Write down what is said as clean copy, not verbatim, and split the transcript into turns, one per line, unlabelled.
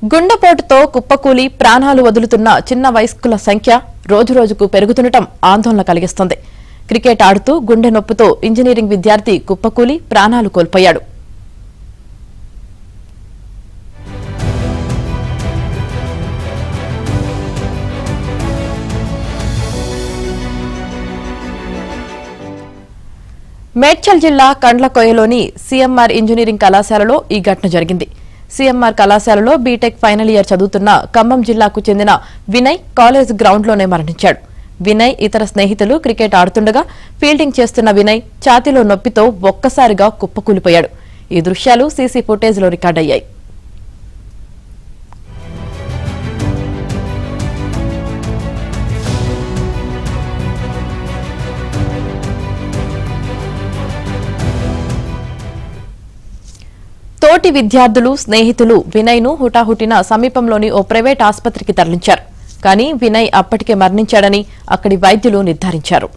గుండెపోటుతో కుప్పకూలి ప్రాణాలు వదులుతున్న చిన్న వయస్కుల సంఖ్య రోజురోజుకు పెరుగుతుండటం ఆందోళన కలిగిస్తోంది. క్రికెట్ ఆడుతూ గుండె నొప్పితో ఇంజనీరింగ్ విద్యార్థి కుప్పకూలి ప్రాణాలు కోల్పోయాడు. మేడ్చల్ జిల్లా కండ్లకోయలోని సీఎంఆర్ ఇంజనీరింగ్ కళాశాలలో ఈ ఘటన జరిగింది. సీఎంఆర్ కళాశాలలో బీటెక్ ఫైనల్ ఇయర్ చదువుతున్న ఖమ్మం జిల్లాకు చెందిన వినయ్ కాలేజ్ గ్రౌండ్లోనే మరణించాడు. వినయ్ ఇతర స్నేహితులు క్రికెట్ ఆడుతుండగా ఫీల్డింగ్ చేస్తున్న వినయ్ ఛాతీలో నొప్పితో ఒక్కసారిగా కుప్పకూలిపోయాడు. ఈ దృశ్యాలు సీసీ ఫుటేజ్లో రికార్డయ్యాయి. తోటి విద్యార్థులు స్నేహితులు వినయ్ ను హుటాహుటిన సమీపంలోని ఓ ప్రైవేట్ ఆసుపత్రికి తరలించారు. కానీ వినయ్ అప్పటికే మరణించాడని అక్కడి వైద్యులు నిర్ధారించారు.